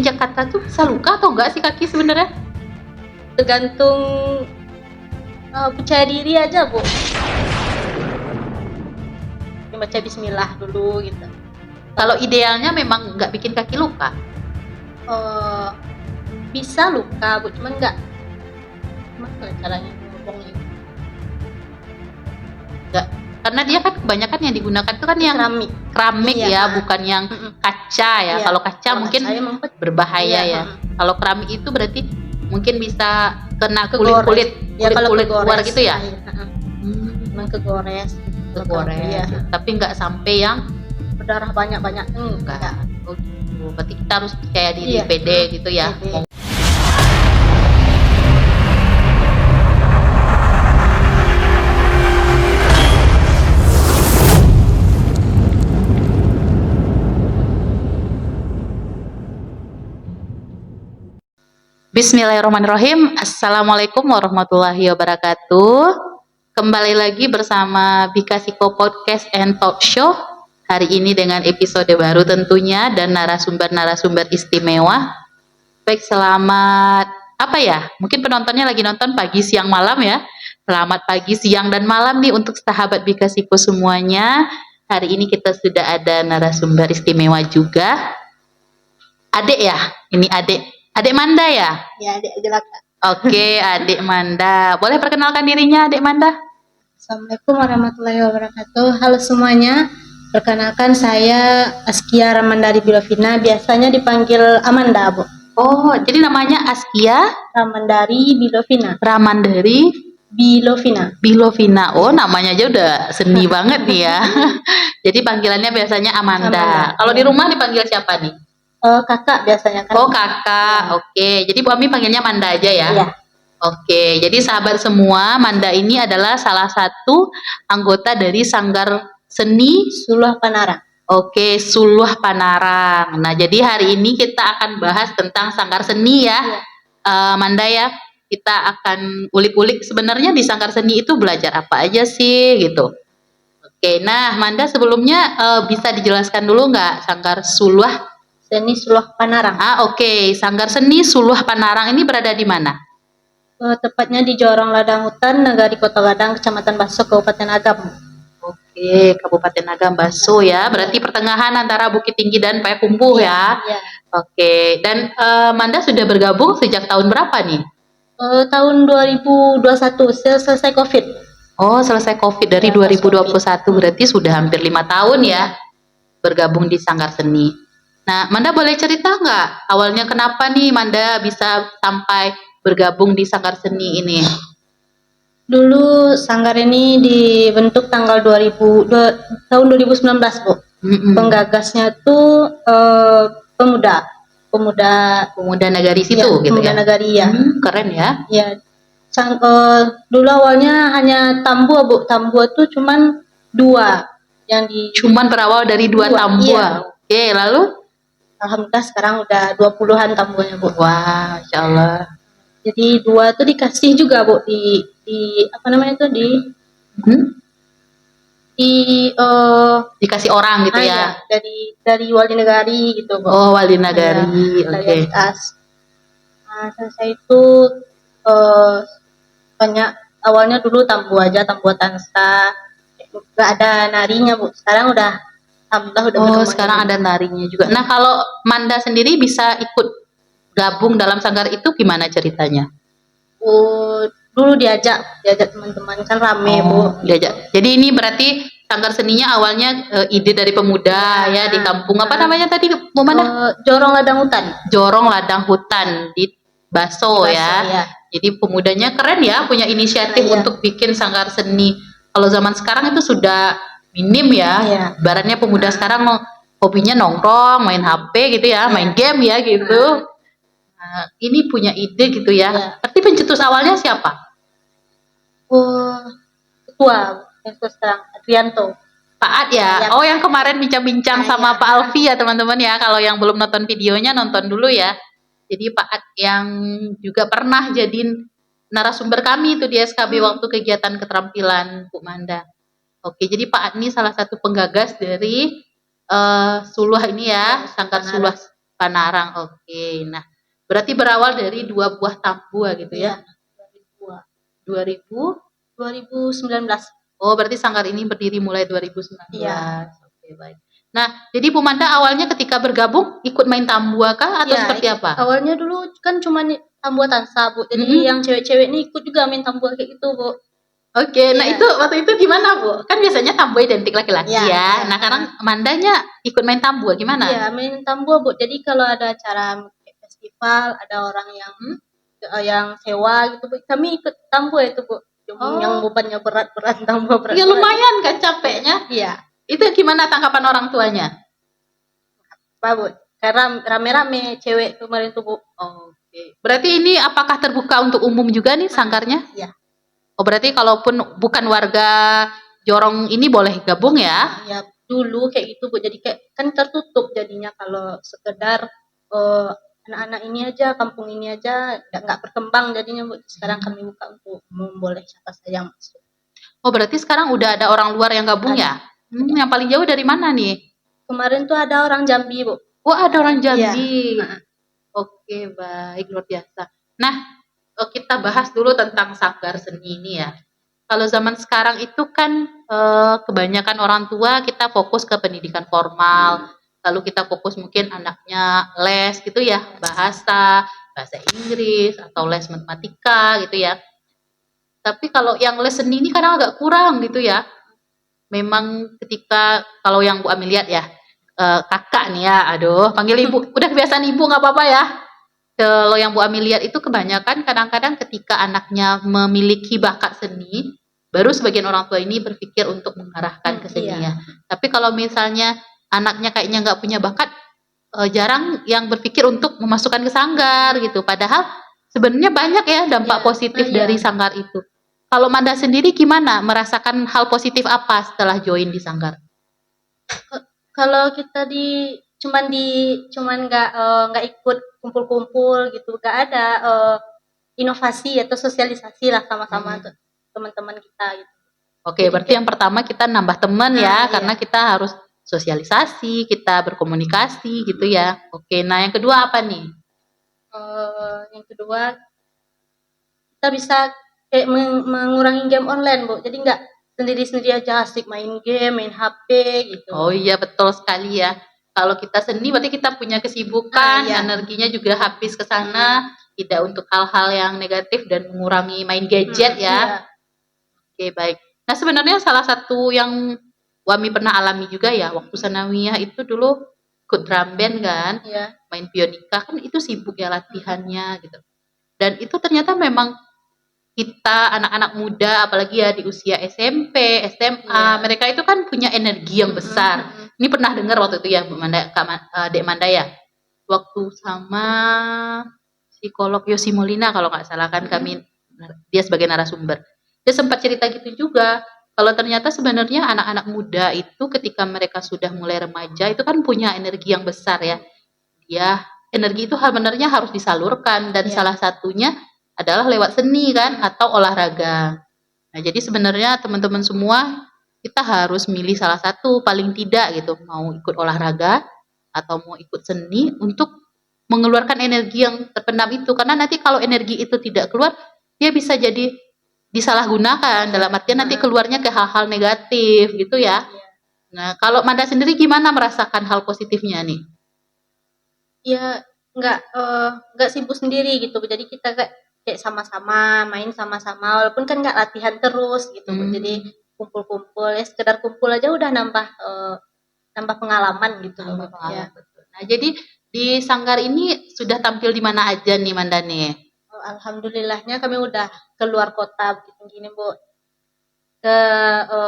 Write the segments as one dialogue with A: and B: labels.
A: injak kata tuh bisa luka atau enggak sih kaki sebenarnya?
B: Tergantung percaya diri aja, Bu. Baca bismillah dulu gitu.
A: Kalau idealnya memang nggak bikin kaki luka?
B: Bisa luka, Bu, cuman nggak. Gimana caranya ngomongnya?
A: Nggak, karena dia kan kebanyakan yang digunakan itu kan yang keramik
B: iya,
A: ya, bukan yang kaca ya.
B: Iya.
A: Kalau kaca mungkin berbahaya ya. Kalau keramik itu berarti mungkin bisa kena kulit luar gitu ya.
B: Memang kegores.
A: Iya. Tapi nggak sampai yang
B: berdarah banyak-banyak.
A: Enggak. Oh gitu. Berarti kita harus percaya diri, pede gitu ya.
B: Pede.
A: Bismillahirrahmanirrahim. Assalamualaikum warahmatullahi wabarakatuh. Kembali lagi bersama Bika Siko Podcast and Talk Show. Hari ini dengan episode baru tentunya dan narasumber-narasumber istimewa. Baik, selamat apa ya? Mungkin penontonnya lagi nonton pagi, siang, malam ya. Selamat pagi, siang, dan malam nih untuk sahabat Bika Siko semuanya. Hari ini kita sudah ada narasumber istimewa juga. Adik ya? Ini Adik Manda ya?
B: Ya, Adik Jelaka.
A: Oke, Adik Manda. Boleh perkenalkan dirinya, Adik Manda?
B: Assalamualaikum warahmatullahi wabarakatuh. Halo semuanya. Perkenalkan saya Askia Ramandari Bilovina, biasanya dipanggil Amanda, Bu.
A: Oh, jadi namanya Askia
B: Ramandari Bilovina.
A: Ramandari
B: Bilovina.
A: Oh, namanya aja udah seni banget nih ya. Jadi panggilannya biasanya Amanda. Kalau di rumah dipanggil siapa nih?
B: Kakak biasanya kan.
A: Oh, kakak. Oke. Jadi Bu Ami panggilnya Manda aja ya?
B: Iya.
A: Oke. Jadi sahabat semua, Manda ini adalah salah satu anggota dari Sanggar Seni
B: Suluh Panarang.
A: Oke, Suluh Panarang. Nah, jadi hari ini kita akan bahas tentang Sanggar Seni ya. Manda ya. Kita akan ulik-ulik sebenarnya di Sanggar Seni itu belajar apa aja sih gitu. Oke, nah Manda sebelumnya bisa dijelaskan dulu nggak Sanggar
B: Seni Suluh Panarang.
A: Oke. Sanggar Seni Suluh Panarang ini berada di mana?
B: Tepatnya di Jorong Ladang Hutan, Nagari Kota Ladang, Kecamatan Baso, Kabupaten Agam.
A: Oke, Kabupaten Agam Baso ya. Berarti pertengahan antara Bukit Tinggi dan Payakumbuh ya.
B: Iya.
A: Oke, dan Manda sudah bergabung sejak tahun berapa nih?
B: Tahun 2021, selesai COVID.
A: Oh, selesai COVID dari 2021, berarti sudah hampir 5 tahun ya bergabung di Sanggar Seni. Nah, Manda boleh cerita nggak awalnya kenapa nih Manda bisa sampai bergabung di Sanggar Seni ini?
B: Dulu Sanggar ini dibentuk tanggal tahun 2019, Bu. Penggagasnya tuh pemuda
A: Nagari situ
B: ya,
A: gitu
B: pemuda
A: ya.
B: Nagari ya.
A: Keren ya.
B: Ya. Dulu awalnya hanya tambua, Bu. Tambua tuh cuman 2 yang
A: cuman berawal dari 2 tambua.
B: Iya.
A: Oke, lalu
B: alhamdulillah sekarang udah 20-an tambuanya, Bu.
A: Wah, Masya Allah.
B: Jadi 2 tuh dikasih juga, Bu, di apa namanya tuh
A: dikasih orang gitu ya.
B: Dari Wali Nagari gitu, Bu.
A: Oh, Wali Nagari. Oke.
B: Nah, selesai itu banyak awalnya dulu tambu aja, tambu tansa. Enggak ada narinya, Bu. Sekarang udah alhamdulillah udah berkembang.
A: Sekarang ada narinya juga. Nah, kalau Manda sendiri bisa ikut gabung dalam sanggar itu gimana ceritanya?
B: Dulu diajak teman-teman kan rame, Bu.
A: Diajak. Jadi ini berarti Sanggar Seninya awalnya ide dari pemuda ya di kampung apa namanya tadi? Mana?
B: Jorong Ladang Hutan.
A: Jorong Ladang Hutan di Baso ya. Jadi pemudanya keren ya, punya inisiatif untuk bikin Sanggar Seni. Kalau zaman sekarang itu sudah minim ya. Ibaratnya pemuda sekarang hobinya nongkrong, main HP gitu ya, main game ya gitu. Nah, ini punya ide gitu ya. Berarti pencetus awalnya siapa?
B: Ketua sekarang Adrianto.
A: Pak Ad ya. Oh, yang kemarin bincang-bincang sama Pak Alfi ya teman-teman ya. Kalau yang belum nonton videonya nonton dulu ya. Jadi Pak Ad yang juga pernah jadi narasumber kami itu di SKB waktu kegiatan keterampilan Bu Manda. Oke, jadi Pak Ad ini salah satu penggagas dari Suluh ini ya, Sanggar Panarang. Oke. Nah, berarti berawal dari 2 buah tambua gitu ya.
B: Iya,
A: 2000.
B: 2019.
A: Oh, berarti sanggar ini berdiri mulai 2019.
B: Iya.
A: Oke, baik. Nah, jadi Bu Manda awalnya ketika bergabung ikut main tambua kah atau
B: Iya,
A: seperti apa?
B: awalnya dulu kan cuma tambua tansa, Bu. Jadi
A: Mm-mm.
B: yang cewek-cewek ini ikut juga main tambua kayak gitu, Bu.
A: Oke, nah
B: Iya.
A: itu waktu itu gimana Bu? Kan biasanya tambua identik laki-laki
B: Iya,
A: ya.
B: iya.
A: Nah, sekarang Mandanya ikut main tambua gimana?
B: Iya, main tambua, Bu. Jadi kalau ada acara kayak festival, ada orang yang sewa gitu, Bu. Kami ikut tambua itu, Bu. Yang
A: Oh,
B: bebannya berat-berat, tambua
A: ya
B: berat-berat.
A: lumayan kan capeknya.
B: Iya,
A: Itu gimana tanggapan orang tuanya?
B: Pak, Bu. Karena rame-rame cewek kemarin tuh, Bu.
A: Oke. Berarti ini apakah terbuka untuk umum juga nih sanggarnya?
B: Iya.
A: Oh, berarti kalaupun bukan warga Jorong ini boleh gabung ya?
B: Ya dulu kayak gitu, Bu. Jadi kayak kan tertutup jadinya kalau sekedar eh, anak-anak ini aja, kampung ini aja nggak berkembang jadinya, Bu. Sekarang kami buka untuk boleh siapa saja yang masuk.
A: Oh, berarti sekarang udah ada orang luar yang gabung
B: Ada.
A: ya? Yang paling jauh dari mana nih?
B: Kemarin tuh ada orang Jambi, Bu.
A: Oh, ada orang
B: Iya.
A: Jambi. Oke, baik, luar biasa. Nah, kita bahas dulu tentang sanggar seni ini ya. Kalau zaman sekarang itu kan kebanyakan orang tua kita fokus ke pendidikan formal, lalu kita fokus mungkin anaknya les gitu ya, bahasa Inggris atau les matematika gitu ya. Tapi kalau yang les seni ini kadang agak kurang gitu ya. Memang ketika kalau yang Bu Ami lihat ya, kakak nih ya, aduh panggil ibu, udah kebiasaan ibu nggak apa-apa ya. Kalau yang Bu Ami lihat itu kebanyakan kadang-kadang ketika anaknya memiliki bakat seni, baru sebagian orang tua ini berpikir untuk mengarahkan ke seni ya. Tapi kalau misalnya anaknya kayaknya nggak punya bakat, jarang yang berpikir untuk memasukkan ke sanggar gitu. Padahal sebenarnya banyak ya dampak positif dari sanggar itu. Kalau Manda sendiri gimana? Merasakan hal positif apa setelah join di sanggar?
B: Kalau kita cuman nggak ikut kumpul-kumpul gitu, nggak ada inovasi atau sosialisasi lah sama-sama teman-teman kita gitu.
A: Oke, berarti yang pertama kita nambah teman ya, karena kita harus sosialisasi, kita berkomunikasi gitu ya. Oke, nah yang kedua apa nih?
B: Yang kedua kita bisa kayak mengurangi game online, Bu. Jadi nggak sendiri-sendiri aja asik main game, main HP gitu.
A: Oh iya, betul sekali ya. Kalau kita seni berarti kita punya kesibukan, energinya juga habis ke sana, tidak untuk hal-hal yang negatif dan mengurangi main gadget ya. Oke, baik. Nah, sebenarnya salah satu yang Wami pernah alami juga ya, waktu sanawiyah itu dulu ikut drum band kan, main pionika kan itu sibuk ya latihannya gitu. Dan itu ternyata memang kita anak-anak muda, apalagi ya di usia SMP, SMA, mereka itu kan punya energi yang besar. Ini pernah dengar waktu itu ya, Bu Manda, Dek Manda ya, waktu sama psikolog Yosi Molina kalau nggak salah kan kami, dia sebagai narasumber. Dia sempat cerita gitu juga, kalau ternyata sebenarnya anak-anak muda itu ketika mereka sudah mulai remaja itu kan punya energi yang besar ya. Ya, energi itu sebenarnya harus disalurkan dan salah satunya adalah lewat seni kan atau olahraga. Nah, jadi sebenarnya teman-teman semua kita harus milih salah satu paling tidak gitu, mau ikut olahraga atau mau ikut seni untuk mengeluarkan energi yang terpendam itu karena nanti kalau energi itu tidak keluar dia bisa jadi disalahgunakan dalam artian nanti keluarnya ke hal-hal negatif gitu ya. Nah, kalau Manda sendiri gimana merasakan hal positifnya nih?
B: Ya nggak sibuk sendiri gitu, jadi kita kayak sama-sama main sama-sama walaupun kan nggak latihan terus gitu. Jadi kumpul-kumpul ya sekedar kumpul aja udah nambah pengalaman gitu loh. Ya.
A: Nah, jadi di sanggar ini sudah tampil di mana aja nih Manda nih?
B: Alhamdulillahnya kami udah keluar kota gini Bu, ke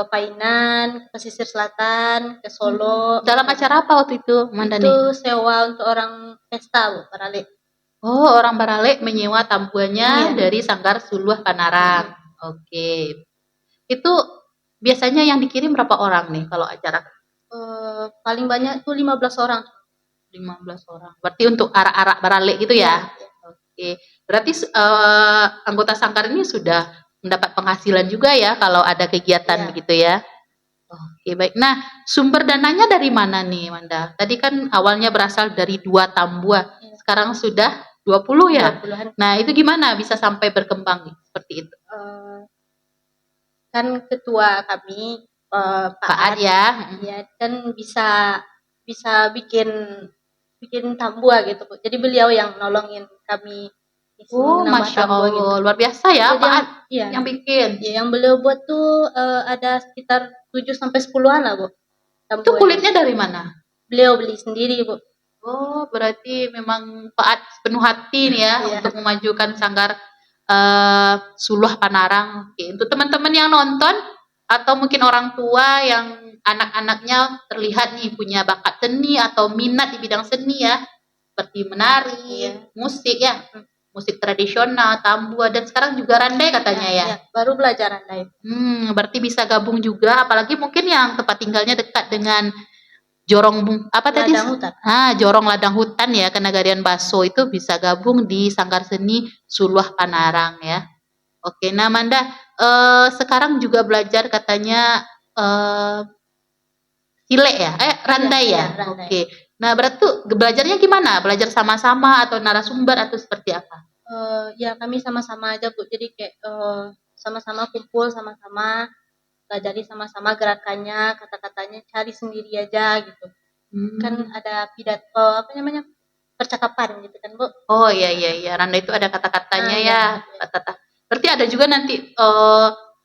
B: Painan, ke pesisir selatan, ke Solo.
A: Dalam acara apa waktu itu Manda nih?
B: Itu sewa untuk orang pesta Bu, Barale.
A: Oh, orang Barale menyewa tambuannya dari Sanggar Suluh Panarang. Oke. Itu biasanya yang dikirim berapa orang nih kalau acara?
B: Paling banyak tuh 15 orang.
A: 15 orang. Berarti untuk arak-arak Barale gitu ya? Oke. Berarti anggota Sanggar ini sudah mendapat penghasilan juga ya kalau ada kegiatan begitu ya? Oke, baik. Nah, sumber dananya dari mana nih, Manda? Tadi kan awalnya berasal dari 2 tambua,
B: Iya.
A: sekarang sudah 20 ya?
B: 20-an.
A: Nah, itu gimana bisa sampai berkembang nih, seperti itu?
B: Kan ketua kami Pak
A: Pak Ad
B: Ad,
A: ya?
B: ya kan bisa bisa bikin tambua gitu Bu. Jadi beliau yang nolongin kami
A: Oh,
B: menambah
A: Masya
B: tambua gitu.
A: Allah, luar biasa ya
B: Jadi
A: Pak Ad yang bikin.
B: yang beliau buat tuh ada sekitar 7 sampai 10-an lah Bu
A: Itu
B: tambua yang
A: kulitnya dari mana?
B: beliau beli sendiri Bu.
A: Oh, berarti memang Pak Ad penuh hati nih ya
B: Iya.
A: untuk memajukan Sanggar Suluh Panarang. Oke, untuk teman-teman yang nonton atau mungkin orang tua yang anak-anaknya terlihat nih punya bakat seni atau minat di bidang seni ya, seperti menari,
B: Iya.
A: musik ya, musik tradisional, tambua dan sekarang juga randai katanya ya.
B: Iya, baru belajar randai.
A: Berarti bisa gabung juga, apalagi mungkin yang tempat tinggalnya dekat dengan Jorong apa tadi?
B: Ladang hutan.
A: Jorong Ladang Hutan ya, Kenagarian Baso itu bisa gabung di Sanggar Seni Suluh Panarang ya. Oke, nah Manda sekarang juga belajar katanya silek ya, randai
B: Iya,
A: ya.
B: randai.
A: Oke, nah berarti belajarnya gimana? Belajar sama-sama atau narasumber atau seperti apa?
B: Ya kami sama-sama aja Bu. Jadi kayak sama-sama kumpul sama-sama pelajari sama-sama gerakannya, kata-katanya cari sendiri aja gitu. Kan ada pidato apa namanya? Percakapan gitu kan, Bu.
A: Oh iya iya iya, randai itu ada kata-katanya ya.
B: Iya.
A: Kata-kata. Berarti ada juga nanti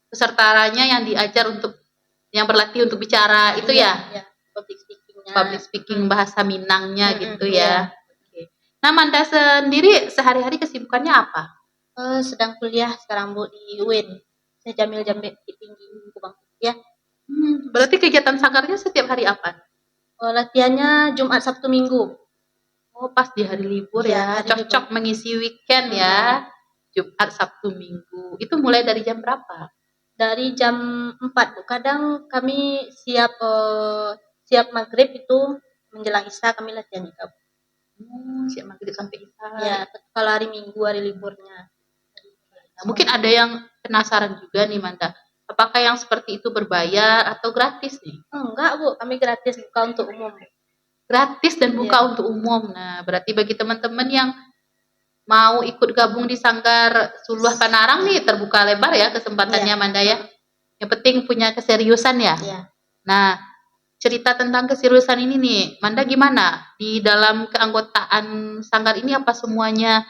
A: pesertanya yang diajar untuk yang berlatih untuk bicara itu ya.
B: Iya, public speaking-nya.
A: Public speaking bahasa Minangnya gitu
B: Iya.
A: ya. Oke. Nah, Manda sendiri sehari-hari kesibukannya apa?
B: Sedang kuliah sekarang Bu di UIN. Saya Jamil Jambe Tinggi Kubang ya.
A: Berarti kegiatan sanggarnya setiap hari apa?
B: Latihannya Jumat Sabtu Minggu.
A: Oh, pas di hari libur ya.
B: Hari
A: Cocok
B: libur.
A: mengisi weekend ya. Jumat, Sabtu, Minggu. Itu mulai dari jam berapa?
B: Dari jam 4 Bu. Kadang kami siap maghrib itu menjelang Isya kami latihan juga.
A: Siap maghrib sampai Isya.
B: Ya, kalau hari Minggu hari liburnya.
A: Nah, mungkin ada yang penasaran juga nih Manda. Apakah yang seperti itu berbayar atau gratis nih?
B: Enggak Bu, kami gratis buka untuk umum.
A: Gratis dan buka untuk umum. Nah, berarti bagi teman-teman yang mau ikut gabung di Sanggar Suluh Panarang nih terbuka lebar ya kesempatannya Manda ya. Yang penting punya keseriusan ya. Nah, cerita tentang keseriusan ini nih, Manda gimana? Di dalam keanggotaan Sanggar ini apa semuanya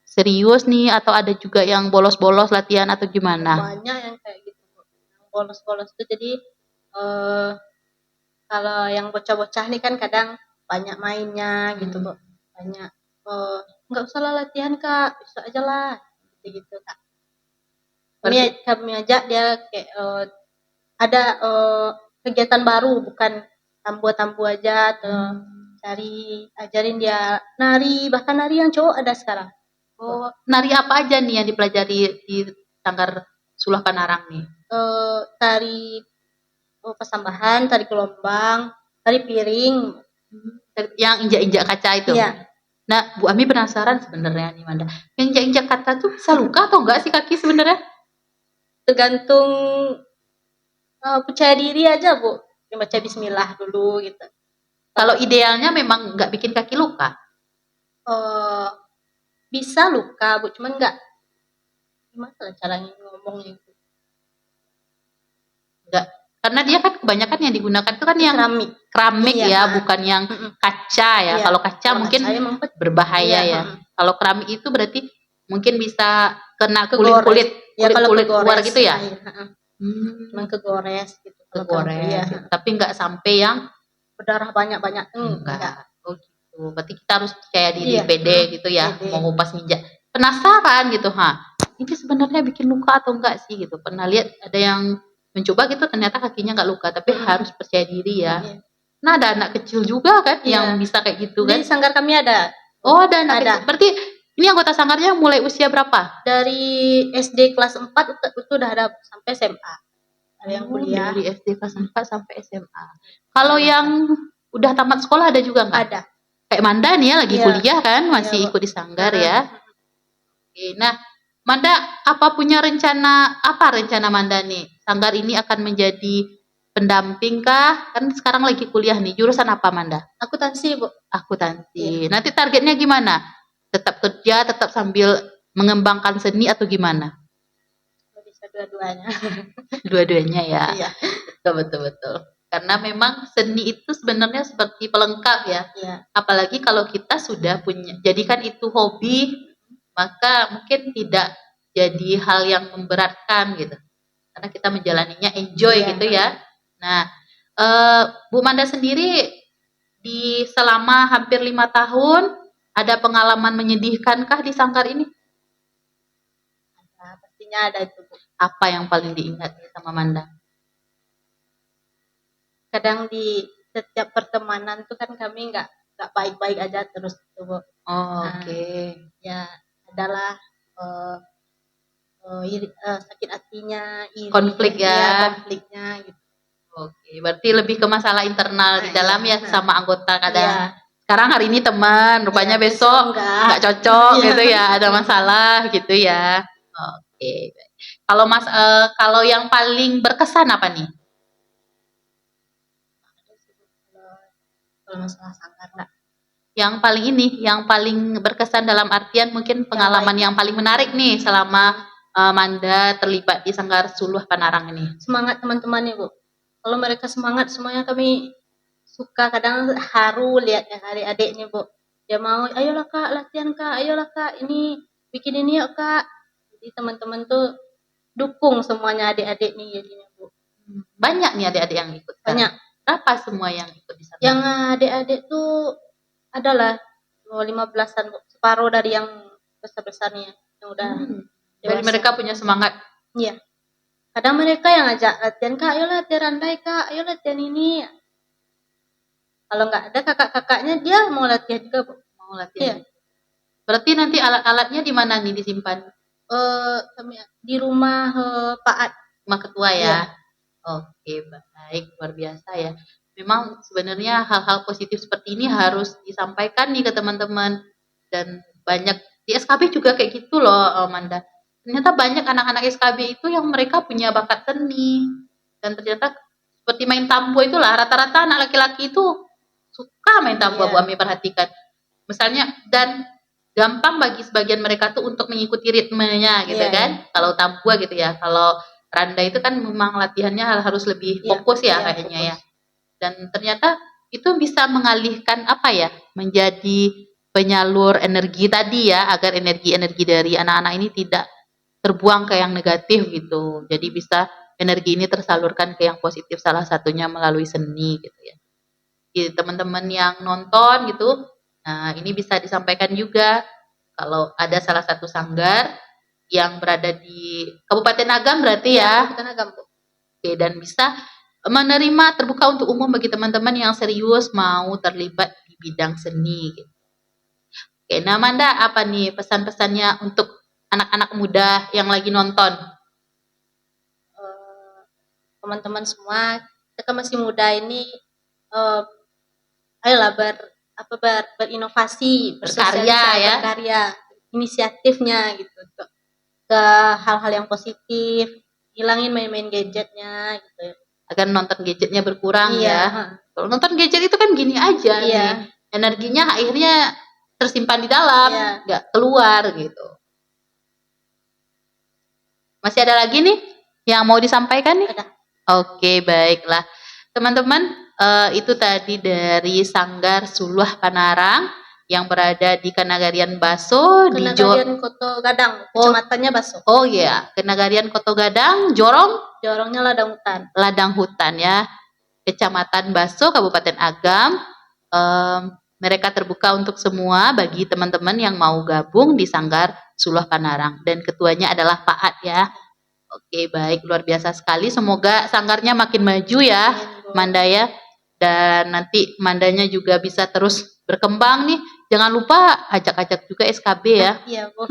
A: serius nih atau ada juga yang bolos-bolos latihan atau gimana?
B: Banyak yang kayak gitu, yang bolos-bolos itu jadi kalau yang bocah-bocah nih kan kadang banyak mainnya gitu Bu. Banyak nggak usah lah latihan Kak, besok aja lah gitu Kak. Kami ajak dia kayak ada kegiatan baru bukan tambu aja atau ajarin dia nari, bahkan nari yang cowok ada sekarang.
A: Oh, nari apa aja nih yang dipelajari di Sanggar Suluh Panarang nih?
B: Tari pasambahan, tari gelombang, tari piring.
A: Yang injak-injak kaca itu?
B: Iya.
A: Nah, Bu Ami penasaran sebenarnya nih Manda. Yang injak-injak kaca tuh bisa luka atau enggak sih kaki sebenarnya?
B: Tergantung percaya diri aja Bu. Yang baca bismillah dulu gitu.
A: Kalau idealnya memang nggak bikin kaki luka?
B: Bisa luka Bu, cuman nggak gimana caranya ngomongnya itu?
A: Enggak, karena dia kan kebanyakan yang digunakan itu kan yang keramik ya, bukan yang kaca ya. Kalau kaca mungkin berbahaya ya. Kalau keramik itu berarti mungkin bisa kena kulit luar gitu ya.
B: Cuman kegores gitu.
A: Kegores, tapi nggak sampai yang
B: berdarah banyak-banyak.
A: Enggak. Oh gitu. Berarti kita harus percaya diri, pede gitu ya. Mau ngupas ninja. Penasaran gitu, ini sebenarnya bikin luka atau enggak sih gitu. Pernah lihat ada yang mencoba gitu ternyata kakinya nggak luka, tapi harus percaya diri ya. Nah, ada anak kecil juga kan yang bisa kayak gitu kan.
B: Di sanggar kami ada.
A: Oh, ada anak kecil. Berarti ini anggota sanggarnya mulai usia berapa?
B: Dari SD kelas 4 itu udah ada sampai SMA. Ada yang kuliah.
A: Dari SD kelas 4 sampai SMA. Kalau yang udah tamat sekolah ada juga nggak?
B: Ada.
A: Kayak Manda nih ya lagi kuliah kan, masih ikut di sanggar ya. Oke, nah Manda apa rencana Manda nih? Sanggar ini akan menjadi pendamping kah? Kan sekarang lagi kuliah nih, jurusan apa Manda?
B: Akuntansi, Bu.
A: Akuntansi. Nanti targetnya gimana? Tetap kerja, tetap sambil mengembangkan seni atau gimana?
B: Bisa dua-duanya.
A: Dua-duanya ya.
B: Iya.
A: Betul. Karena memang seni itu sebenarnya seperti pelengkap ya.
B: Iya.
A: Apalagi kalau kita sudah punya, jadikan itu hobi, maka mungkin tidak jadi hal yang memberatkan gitu. Karena kita menjalaninya enjoy
B: Iya.
A: gitu ya. Nah, Bu Manda sendiri di selama hampir 5 tahun ada pengalaman menyedihkankah di Sanggar ini?
B: Nah, pastinya ada itu, Bu.
A: Apa yang paling diingat sama Manda?
B: Kadang di setiap pertemanan tuh kan kami nggak baik-baik aja terus gitu, Bu.
A: Oke.
B: Ya adalah sakit hatinya,
A: Konflik ya.
B: Iya, konfliknya gitu.
A: Oke, berarti lebih ke masalah internal di dalam ya sama anggota kadang.
B: Iya.
A: Sekarang hari ini teman, rupanya
B: Iya,
A: besok nggak cocok gitu ya, ada masalah gitu ya. Oke. Kalau kalau yang paling berkesan apa nih?
B: Kalau masalah Sanggar nggak.
A: Yang paling berkesan dalam artian mungkin pengalaman yang paling menarik nih selama Manda terlibat di Sanggar Suluh Panarang ini.
B: Semangat teman-temannya, Bu. Kalau mereka semangat, semuanya kami suka, kadang haru lihatnya adik-adiknya, Bu. Dia mau, ayolah Kak, latihan Kak, ayolah Kak, ini bikin ini yuk Kak. Jadi teman-teman tuh dukung semuanya adik-adik nih jadinya, Bu.
A: Banyak nih adik-adik yang ikut.
B: Banyak.
A: Berapa semua yang ikut di sana?
B: Yang adik-adik tuh adalah 15-an, Bu. Separuh dari yang besar-besarnya yang udah
A: Jadi mereka punya semangat.
B: Iya. Kadang mereka yang ngajak latihan, Kak, ayo latihan randai Kak, ayo latihan ini. Kalau nggak ada kakak-kakaknya, dia mau latihan juga, Bu.
A: Mau latihan. Iya. Berarti nanti alat-alatnya di mana nih disimpan?
B: Di rumah Pak Ad.
A: Rumah ketua ya? Iya. Oke, baik. Luar biasa ya. Memang sebenarnya hal-hal positif seperti ini harus disampaikan nih ke teman-teman. Dan banyak, di SKB juga kayak gitu loh, Manda. Ternyata banyak anak-anak SKB itu yang mereka punya bakat seni. Dan ternyata seperti main tambo itulah, rata-rata anak laki-laki itu suka main tambo, Bu Ami perhatikan. Misalnya, dan gampang bagi sebagian mereka tuh untuk mengikuti ritmenya gitu kan. Kalau tambo gitu ya, kalau randa itu kan memang latihannya harus lebih fokus ya kayaknya ya. Dan ternyata itu bisa mengalihkan apa ya, menjadi penyalur energi tadi ya, agar energi-energi dari anak-anak ini tidak terbuang ke yang negatif gitu. Jadi bisa energi ini tersalurkan ke yang positif, salah satunya melalui seni gitu ya. Jadi teman-teman yang nonton gitu, nah ini bisa disampaikan juga kalau ada salah satu sanggar yang berada di Kabupaten Agam berarti ya.
B: Kabupaten Agam, Bu.
A: Oke, dan bisa menerima terbuka untuk umum bagi teman-teman yang serius mau terlibat di bidang seni gitu. Oke, nah Manda apa nih pesan-pesannya untuk anak-anak muda yang lagi nonton?
B: Teman-teman semua, kita kan masih muda ini, ayolah berinovasi,
A: berkarya ya,
B: berkarya, inisiatifnya gitu, ke hal-hal yang positif, hilangin main-main gadgetnya gitu.
A: Agar nonton gadgetnya berkurang ya. Kalau nonton gadget itu kan gini aja nih, energinya akhirnya tersimpan di dalam, nggak keluar gitu. Masih ada lagi nih yang mau disampaikan nih?
B: Ada.
A: Oke, baiklah. Teman-teman, itu tadi dari Sanggar Suluh Panarang yang berada di Kenagarian Baso.
B: Kenagarian Koto Gadang, kecamatannya Baso.
A: Oh iya, Kenagarian Koto Gadang,
B: Jorongnya Ladang Hutan.
A: Ladang Hutan ya, Kecamatan Baso, Kabupaten Agam. Mereka terbuka untuk semua bagi teman-teman yang mau gabung di Sanggar Suluh Panarang. Dan ketuanya adalah Pak Ad ya. Oke, baik. Luar biasa sekali. Semoga sanggarnya makin maju ya, Manda ya. Dan nanti Mandanya juga bisa terus berkembang nih. Jangan lupa ajak-ajak juga SKB ya.
B: Iya, Bu.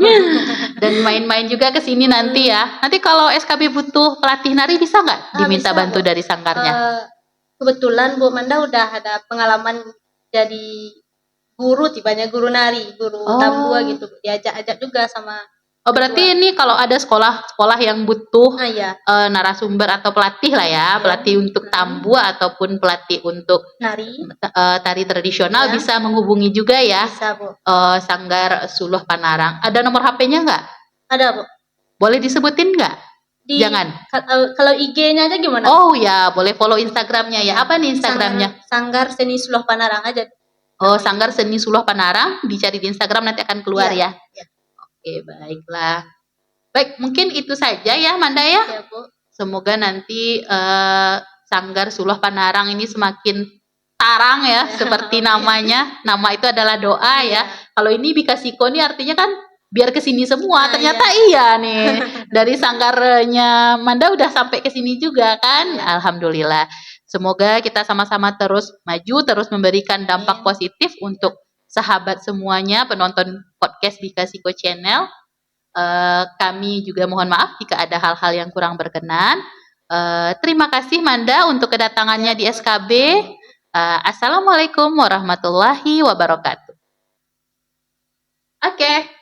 A: Dan main-main juga ke sini nanti ya. Nanti kalau SKB butuh pelatih nari bisa nggak diminta
B: bisa,
A: bantu
B: Bu.
A: dari sanggarnya?
B: Kebetulan Bu Manda udah ada pengalaman jadi guru, tibanya guru nari, guru tambua gitu. Diajak-ajak juga sama
A: Oh, berarti ini kalau ada sekolah-sekolah yang butuh
B: ya
A: narasumber atau pelatih lah ya, pelatih untuk tambu ataupun pelatih untuk
B: nari
A: tari tradisional
B: Ya.
A: bisa menghubungi juga ya.
B: bisa Bu.
A: Sanggar Suluh Panarang. Ada nomor HP-nya nggak?
B: Ada Bu.
A: Boleh disebutin nggak? Jangan.
B: Kalau IG-nya aja gimana?
A: Oh ya, boleh follow Instagramnya ya. Apa nih Instagramnya?
B: Sanggar Seni Suluh Panarang aja.
A: Oh, Sanggar Seni Suluh Panarang. Dicari di Instagram nanti akan keluar ya.
B: Ya.
A: Oke, baiklah. Baik, mungkin itu saja ya, Manda ya.
B: Ya Bu.
A: Semoga nanti Sanggar Suluh Panarang ini semakin tarang ya, seperti namanya. Nama itu adalah doa ya. Kalau ini Bikasiko nih artinya kan biar ke sini semua. Ternyata iya nih. Dari sanggarnya Manda udah sampai ke sini juga kan. Alhamdulillah. Semoga kita sama-sama terus maju, terus memberikan dampak positif untuk sahabat semuanya penonton podcast Bikasiko Channel. Kami juga mohon maaf jika ada hal-hal yang kurang berkenan. Terima kasih Manda untuk kedatangannya di SKB. Assalamualaikum warahmatullahi wabarakatuh. Oke.